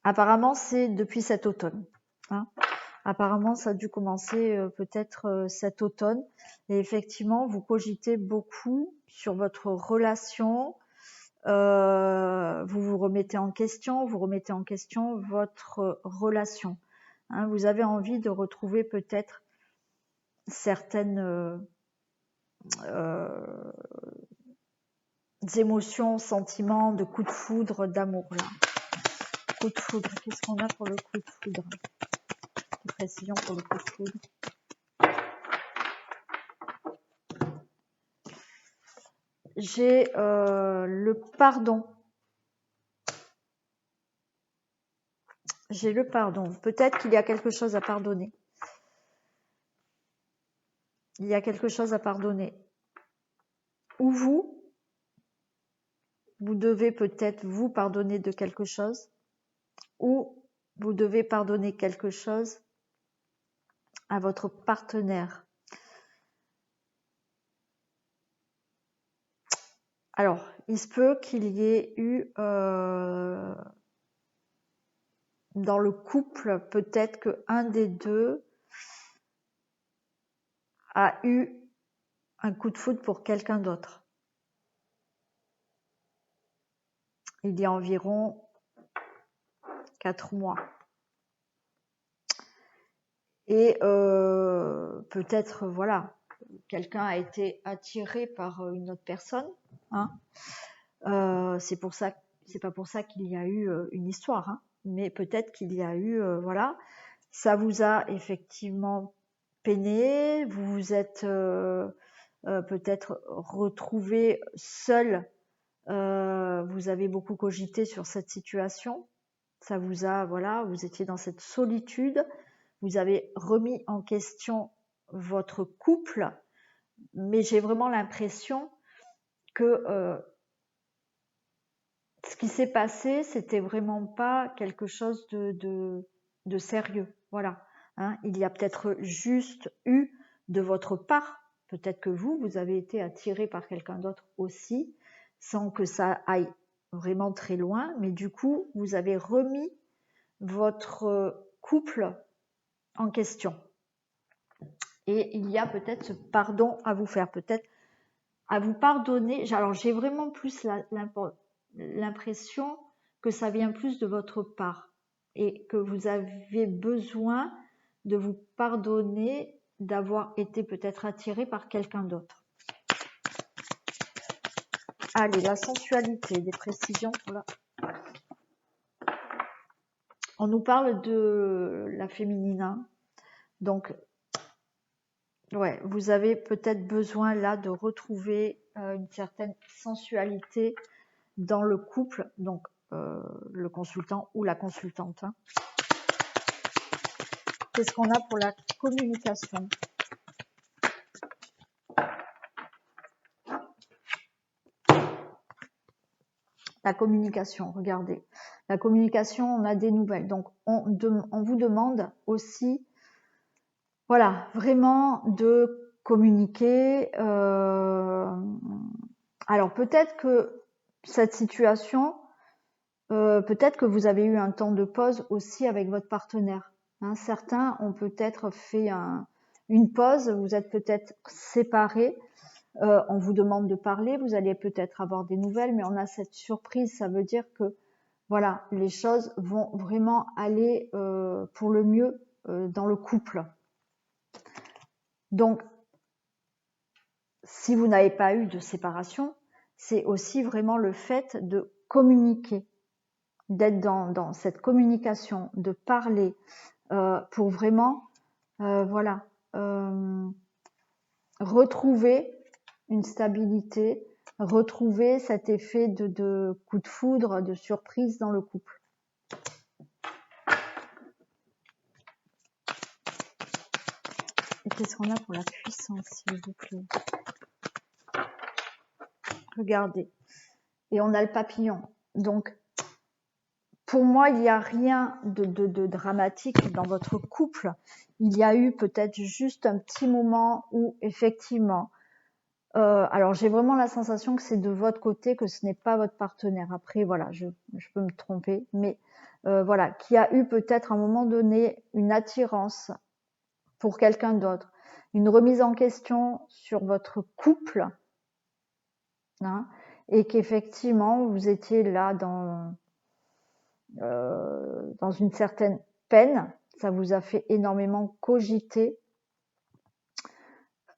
Apparemment, c'est depuis cet automne. Hein. Apparemment, ça a dû commencer peut-être cet automne. Et effectivement, vous cogitez beaucoup sur votre relation. Vous vous remettez en question votre relation. Hein, vous avez envie de retrouver peut-être certaines émotions, sentiments, de coups de foudre, d'amour là. Coup de foudre, qu'est-ce qu'on a pour le coup de foudre ? Des précisions pour le coup de foudre. J'ai le pardon. J'ai le pardon. Peut-être qu'il y a quelque chose à pardonner. il y a quelque chose à pardonner. Ou vous devez peut-être vous pardonner de quelque chose, ou vous devez pardonner quelque chose à votre partenaire. Alors, il se peut qu'il y ait eu dans le couple, peut-être qu'un des deux a eu un coup de foudre pour quelqu'un d'autre. Il y a environ 4 mois. Et peut-être, voilà, quelqu'un a été attiré par une autre personne. Hein. C'est pas pour ça qu'il y a eu une histoire, hein, mais peut-être qu'il y a eu, voilà, ça vous a effectivement peiné, vous vous êtes peut-être retrouvé seul, vous avez beaucoup cogité sur cette situation, ça vous a, voilà, vous étiez dans cette solitude, vous avez remis en question votre couple, mais j'ai vraiment l'impression que ce qui s'est passé, c'était vraiment pas quelque chose de sérieux. Voilà. Hein, il y a peut-être juste eu de votre part, peut-être que vous avez été attiré par quelqu'un d'autre aussi, sans que ça aille vraiment très loin, mais du coup, vous avez remis votre couple en question. Et il y a peut-être ce pardon à vous faire, peut-être à vous pardonner. Alors, j'ai vraiment plus l'impression que ça vient plus de votre part et que vous avez besoin de vous pardonner d'avoir été peut-être attiré par quelqu'un d'autre. Allez, la sensualité, des précisions. Voilà. On nous parle de la féminine. Hein. Donc, ouais, vous avez peut-être besoin là de retrouver une certaine sensualité dans le couple, donc le consultant ou la consultante. Hein. Qu'est-ce qu'on a pour la communication? La communication, regardez. La communication, on a des nouvelles. Donc, on vous demande aussi, voilà, vraiment de communiquer. Alors, peut-être que cette situation, peut-être que vous avez eu un temps de pause aussi avec votre partenaire. Hein, certains ont peut-être fait une pause, vous êtes peut-être séparés. On vous demande de parler, vous allez peut-être avoir des nouvelles, mais on a cette surprise, ça veut dire que voilà, les choses vont vraiment aller pour le mieux dans le couple. Donc, si vous n'avez pas eu de séparation, c'est aussi vraiment le fait de communiquer, d'être dans cette communication, de parler pour vraiment, voilà, retrouver une stabilité, retrouver cet effet de coup de foudre, de surprise dans le couple. Et qu'est-ce qu'on a pour la puissance, s'il vous plaît? Regardez. Et on a le papillon. Donc, pour moi, il n'y a rien de dramatique dans votre couple. Il y a eu peut-être juste un petit moment où, effectivement, alors j'ai vraiment la sensation que c'est de votre côté, que ce n'est pas votre partenaire. Après, voilà, je peux me tromper, mais voilà, qu'il y a eu peut-être à un moment donné une attirance pour quelqu'un d'autre, une remise en question sur votre couple, hein, et qu'effectivement vous étiez là dans une certaine peine, ça vous a fait énormément cogiter.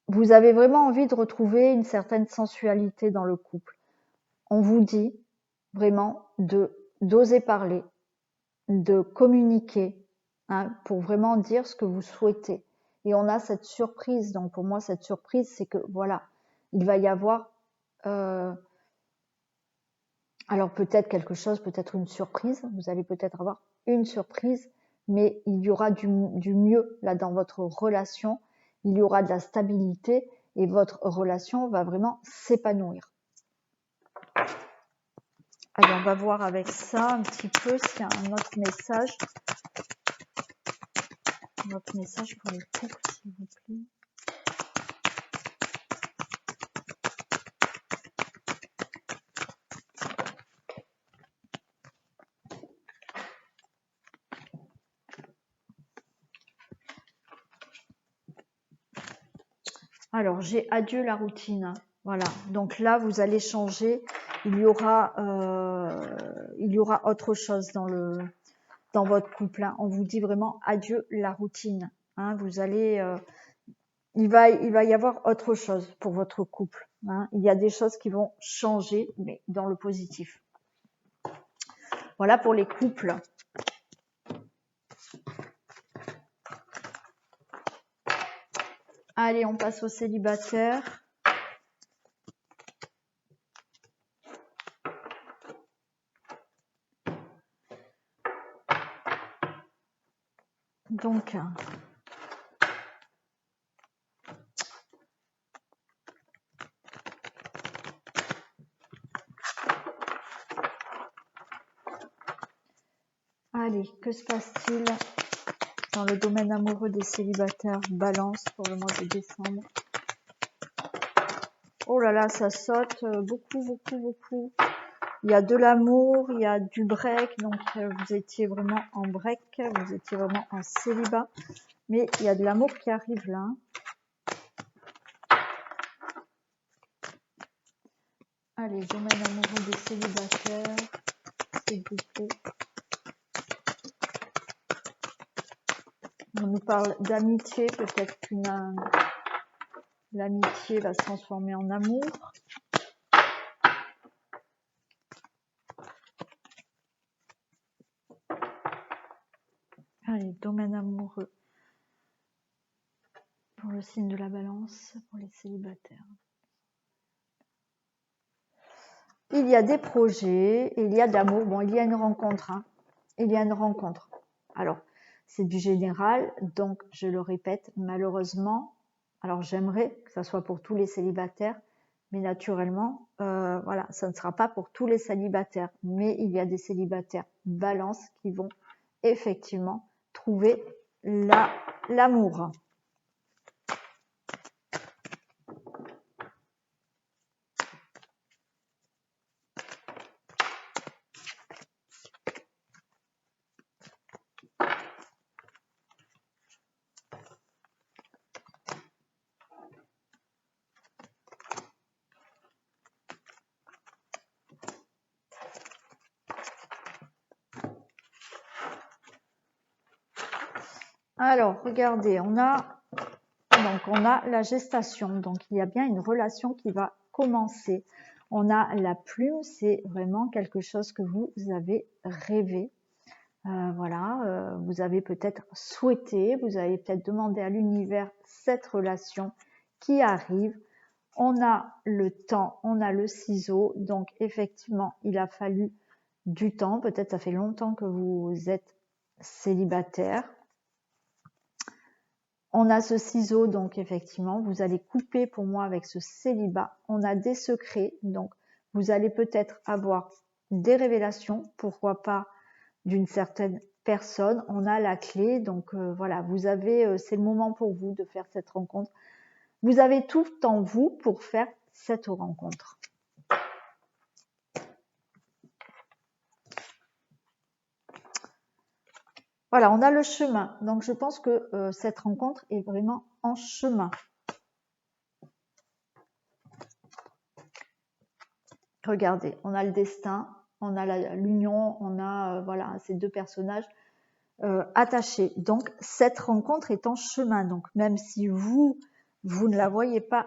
Vous avez vraiment envie de retrouver une certaine sensualité dans le couple. On vous dit vraiment d'oser parler, de communiquer, hein, pour vraiment dire ce que vous souhaitez. Et on a cette surprise. Donc pour moi, cette surprise, c'est que voilà, il va y avoir alors peut-être quelque chose, peut-être une surprise. Vous allez peut-être avoir une surprise, mais il y aura du mieux là dans votre relation. il y aura de la stabilité et votre relation va vraiment s'épanouir. Allez, on va voir avec ça un petit peu s'il y a un autre message. Un autre message pour les couples, s'il vous plaît. Alors, j'ai adieu la routine. Voilà. Donc là, vous allez changer. Il y aura autre chose dans votre couple. Hein. On vous dit vraiment adieu la routine. Hein. Vous allez, il va y avoir autre chose pour votre couple. Hein. Il y a des choses qui vont changer, mais dans le positif. Voilà pour les couples. Allez, on passe aux célibataires. Donc, allez, que se passe-t-il dans le domaine amoureux des célibataires Balance pour le mois de décembre? Oh là là, ça saute beaucoup, beaucoup, beaucoup. Il y a de l'amour, il y a du break, donc vous étiez vraiment en break, vous étiez vraiment en célibat. Mais il y a de l'amour qui arrive là. Allez, domaine amoureux des célibataires, s'il vous plaît. On nous parle d'amitié, peut-être qu'une l'amitié va se transformer en amour. Allez, domaine amoureux pour le signe de la Balance, pour les célibataires. Il y a des projets, il y a de l'amour. Bon, il y a une rencontre. Hein. Il y a une rencontre. Alors, c'est du général, donc je le répète, malheureusement, alors j'aimerais que ça soit pour tous les célibataires, mais naturellement, voilà, ça ne sera pas pour tous les célibataires. Mais il y a des célibataires Balance qui vont effectivement trouver l'amour. Alors, regardez, on a la gestation, donc il y a bien une relation qui va commencer. On a la plume, c'est vraiment quelque chose que vous avez rêvé. Voilà, vous avez peut-être souhaité, vous avez peut-être demandé à l'univers cette relation qui arrive. On a le temps, on a le ciseau, donc effectivement, il a fallu du temps. Peut-être ça fait longtemps que vous êtes célibataire. On a ce ciseau, donc effectivement, vous allez couper pour moi avec ce célibat. On a des secrets, donc vous allez peut-être avoir des révélations, pourquoi pas d'une certaine personne. On a la clé, donc voilà, vous avez, c'est le moment pour vous de faire cette rencontre. Vous avez tout en vous pour faire cette rencontre. Voilà, on a le chemin. Donc, je pense que cette rencontre est vraiment en chemin. Regardez, on a le destin, on a l'union, on a voilà, ces deux personnages attachés. Donc, cette rencontre est en chemin. Donc, même si vous ne la voyez pas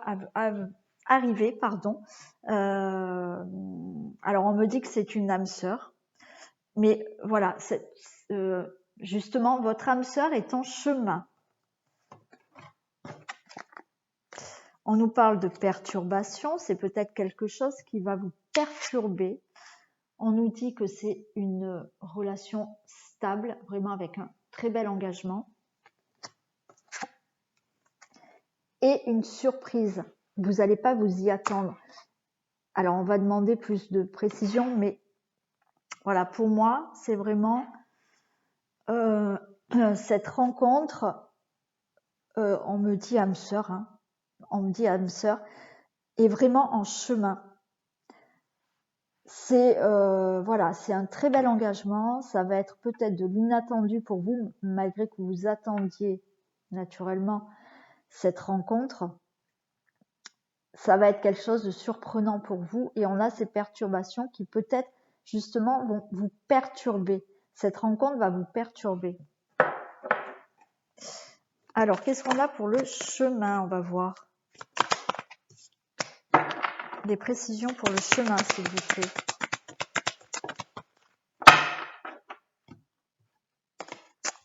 arriver, pardon. Alors, on me dit que c'est une âme sœur. Mais voilà, justement, votre âme sœur est en chemin. On nous parle de perturbation, c'est peut-être quelque chose qui va vous perturber. On nous dit que c'est une relation stable, vraiment avec un très bel engagement. et une surprise. Vous n'allez pas vous y attendre. Alors, on va demander plus de précision, mais voilà, pour moi, c'est vraiment cette rencontre, on me dit âme sœur, hein, on me dit âme sœur, est vraiment en chemin. C'est voilà, c'est un très bel engagement. Ça va être peut-être de l'inattendu pour vous, malgré que vous attendiez naturellement cette rencontre. Ça va être quelque chose de surprenant pour vous et on a ces perturbations qui peut-être justement vont vous perturber. Cette rencontre va vous perturber. Alors, qu'est-ce qu'on a pour le chemin? On va voir. Des précisions pour le chemin, s'il vous plaît.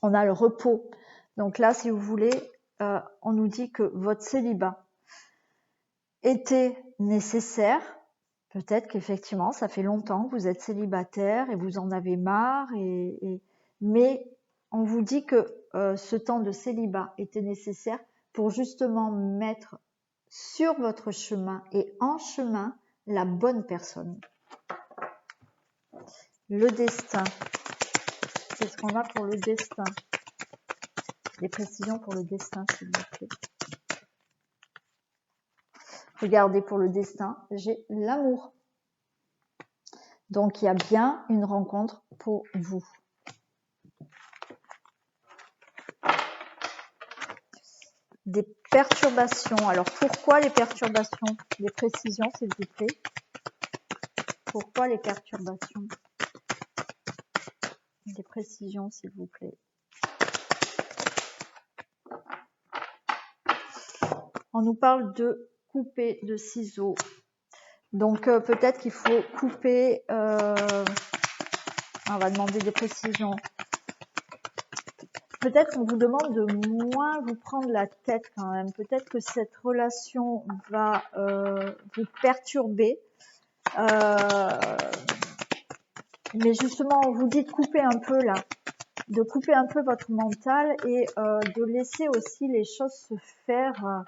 On a le repos. Donc là, si vous voulez, on nous dit que votre célibat était nécessaire. Peut-être qu'effectivement, ça fait longtemps que vous êtes célibataire et vous en avez marre. Mais on vous dit que ce temps de célibat était nécessaire pour justement mettre sur votre chemin et en chemin la bonne personne. Le destin. Qu'est-ce qu'on a pour le destin? Des précisions pour le destin, s'il vous plaît. Regardez, pour le destin, j'ai l'amour. Donc, il y a bien une rencontre pour vous. Des perturbations. Alors, pourquoi les perturbations? Des précisions, s'il vous plaît. Pourquoi les perturbations? Des précisions, s'il vous plaît. On nous parle de couper de ciseaux. Donc, peut-être qu'il faut couper... on va demander des précisions. Peut-être qu'on vous demande de moins vous prendre la tête quand même. Peut-être que cette relation va vous perturber. Mais justement, on vous dit de couper un peu là. De couper un peu votre mental et de laisser aussi les choses se faire.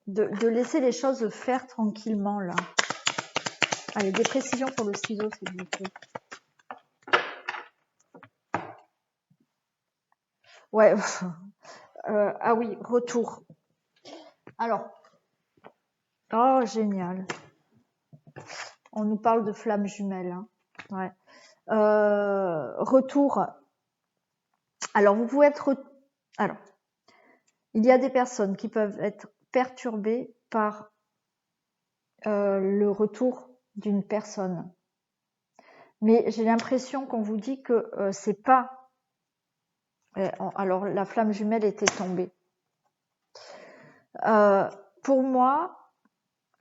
De laisser les choses faire tranquillement là. Allez, des précisions pour le ciseau, s'il vous plaît. Ouais. Ah oui, retour. Alors. Oh, génial. On nous parle de flammes jumelles. Hein. Ouais. Retour. Alors, vous pouvez être... Alors, il y a des personnes qui peuvent être perturbées par le retour d'une personne. Mais j'ai l'impression qu'on vous dit que c'est pas... alors, la flamme jumelle était tombée. Pour moi,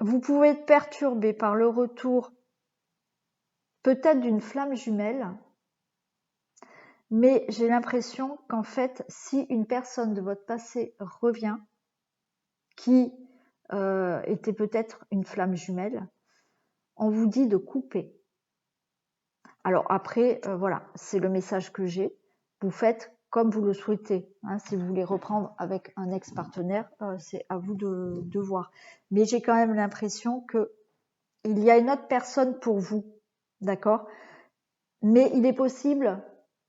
vous pouvez être perturbé par le retour peut-être d'une flamme jumelle, mais j'ai l'impression qu'en fait, si une personne de votre passé revient, qui était peut-être une flamme jumelle, on vous dit de couper. Alors après, voilà, c'est le message que j'ai. Vous faites comme vous le souhaitez. Hein, si vous voulez reprendre avec un ex-partenaire, c'est à vous de voir. Mais j'ai quand même l'impression que il y a une autre personne pour vous, d'accord? Mais il est possible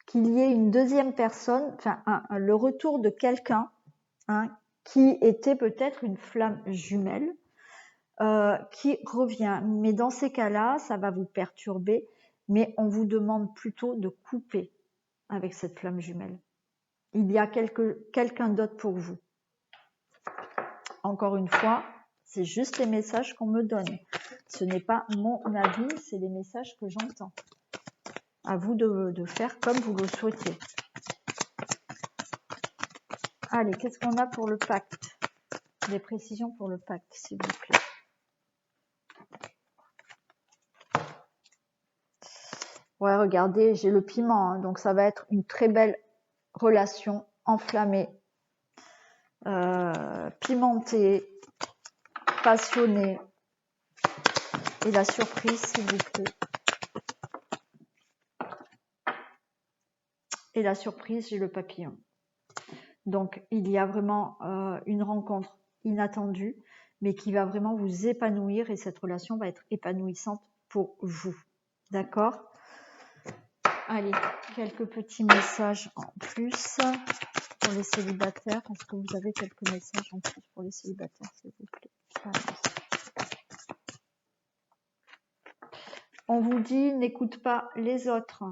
qu'il y ait une deuxième personne, enfin le retour de quelqu'un, hein, qui était peut-être une flamme jumelle, qui revient. Mais dans ces cas-là, ça va vous perturber, mais on vous demande plutôt de couper avec cette flamme jumelle. Il y a quelqu'un d'autre pour vous. Encore une fois, c'est juste les messages qu'on me donne. Ce n'est pas mon avis, c'est les messages que j'entends. À vous de faire comme vous le souhaitez. Allez, qu'est-ce qu'on a pour le pacte? Des précisions pour le pacte, s'il vous plaît. Ouais, regardez, j'ai le piment, hein, donc ça va être une très belle relation enflammée, pimentée, passionnée. Et la surprise, s'il vous plaît. Et la surprise, j'ai le papillon. Donc, il y a vraiment une rencontre inattendue, mais qui va vraiment vous épanouir et cette relation va être épanouissante pour vous. D'accord? Allez, quelques petits messages en plus pour les célibataires. Est-ce que vous avez quelques messages en plus pour les célibataires, s'il vous plaît? On vous dit, n'écoute pas les autres.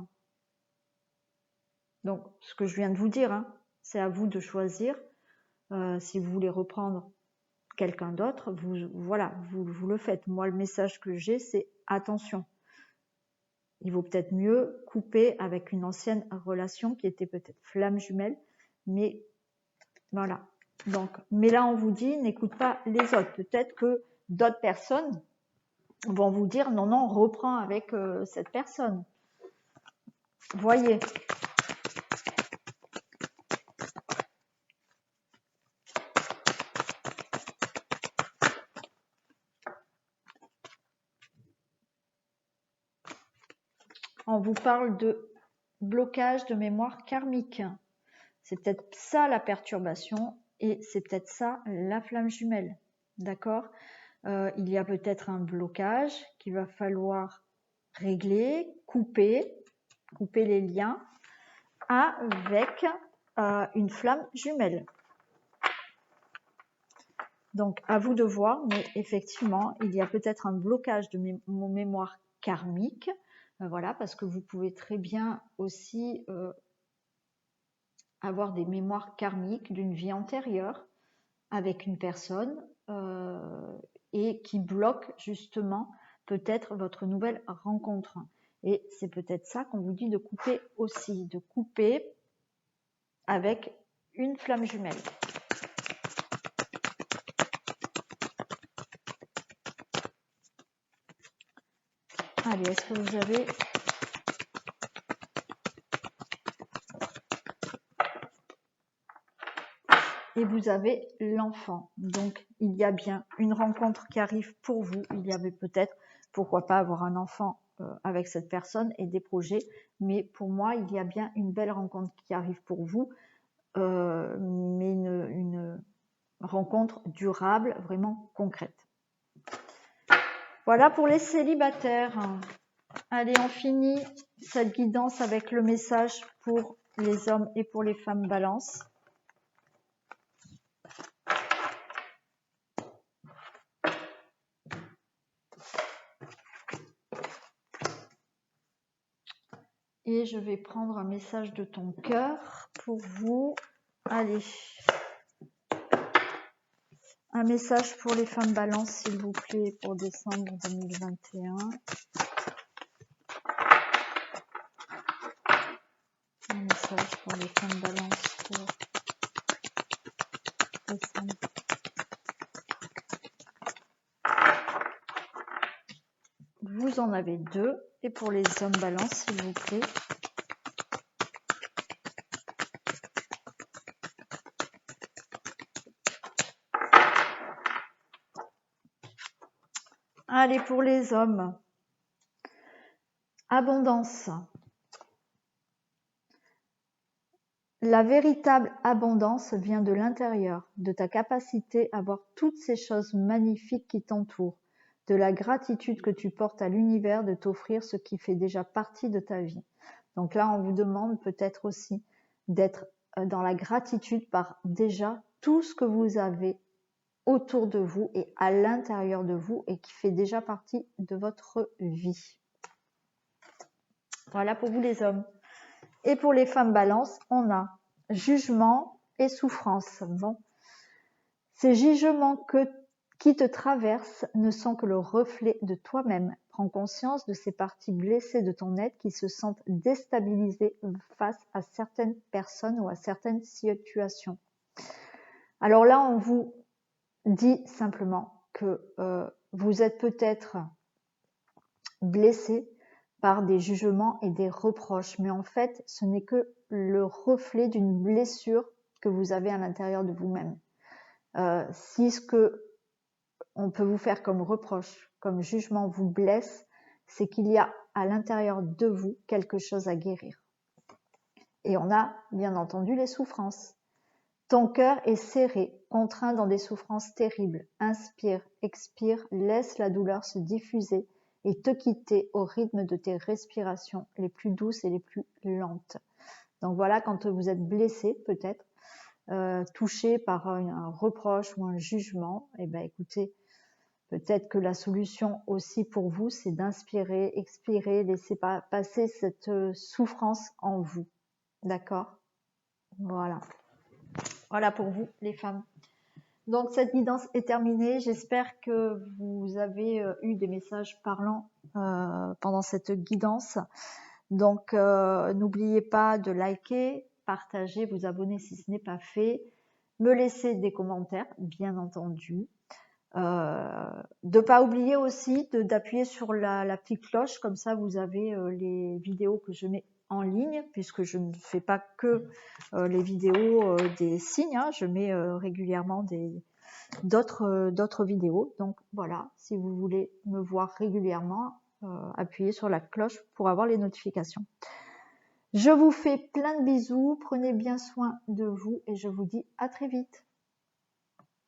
Donc, ce que je viens de vous dire, hein, c'est à vous de choisir. Si vous voulez reprendre quelqu'un d'autre, vous le faites. Moi, le message que j'ai, c'est attention. Il vaut peut-être mieux couper avec une ancienne relation qui était peut-être flamme jumelle, mais voilà. Donc, mais là, on vous dit, n'écoute pas les autres. Peut-être que d'autres personnes vont vous dire, non, non, reprends avec cette personne. Voyez. On vous parle de blocage de mémoire karmique. C'est peut-être ça la perturbation et c'est peut-être ça la flamme jumelle. D'accord? Il y a peut-être un blocage qu'il va falloir régler, couper les liens avec une flamme jumelle. Donc, à vous de voir, mais effectivement, il y a peut-être un blocage de mémoire karmique. Voilà, parce que vous pouvez très bien aussi avoir des mémoires karmiques d'une vie antérieure avec une personne et qui bloque justement peut-être votre nouvelle rencontre. Et c'est peut-être ça qu'on vous dit de couper aussi, de couper avec une flamme jumelle. Allez, est-ce que vous avez... Et vous avez l'enfant. Donc, il y a bien une rencontre qui arrive pour vous. Il y avait peut-être, pourquoi pas, avoir un enfant avec cette personne et des projets. Mais pour moi, il y a bien une belle rencontre qui arrive pour vous. Mais une rencontre durable, vraiment concrète. Voilà pour les célibataires. Allez, on finit cette guidance avec le message pour les hommes et pour les femmes balance. Et je vais prendre un message de ton cœur pour vous. Allez. Un message pour les femmes balance, s'il vous plaît, pour décembre 2021. Un message pour les femmes balance pour décembre. Vous en avez deux. Et pour les hommes balance, s'il vous plaît. Allez, pour les hommes. Abondance. La véritable abondance vient de l'intérieur, de ta capacité à voir toutes ces choses magnifiques qui t'entourent, de la gratitude que tu portes à l'univers de t'offrir ce qui fait déjà partie de ta vie. Donc là, on vous demande peut-être aussi d'être dans la gratitude par déjà tout ce que vous avez autour de vous et à l'intérieur de vous et qui fait déjà partie de votre vie. Voilà pour vous les hommes. Et pour les femmes balance, on a jugement et souffrance. Bon. Ces jugements qui te traversent ne sont que le reflet de toi-même. Prends conscience de ces parties blessées de ton être qui se sentent déstabilisées face à certaines personnes ou à certaines situations. Alors là, on vous dit simplement que vous êtes peut-être blessé par des jugements et des reproches. Mais en fait, ce n'est que le reflet d'une blessure que vous avez à l'intérieur de vous-même. Si ce que on peut vous faire comme reproche, comme jugement vous blesse, c'est qu'il y a à l'intérieur de vous quelque chose à guérir. Et on a bien entendu les souffrances. Ton cœur est serré, contraint dans des souffrances terribles. Inspire, expire, laisse la douleur se diffuser et te quitter au rythme de tes respirations les plus douces et les plus lentes. Donc voilà, quand vous êtes blessé peut-être, touché par un reproche ou un jugement, eh ben écoutez, peut-être que la solution aussi pour vous, c'est d'inspirer, expirer, laisser passer cette souffrance en vous. D'accord? Voilà. Voilà pour vous, les femmes. Donc cette guidance est terminée. J'espère que vous avez eu des messages parlants pendant cette guidance. Donc n'oubliez pas de liker, partager, vous abonner si ce n'est pas fait, me laisser des commentaires, bien entendu. De pas oublier aussi d'appuyer sur la petite cloche, comme ça vous avez les vidéos que je mets en ligne, puisque je ne fais pas que les vidéos des signes, hein, je mets régulièrement d'autres vidéos. Donc voilà, si vous voulez me voir régulièrement, appuyez sur la cloche pour avoir les notifications. Je vous fais plein de bisous, prenez bien soin de vous et je vous dis à très vite.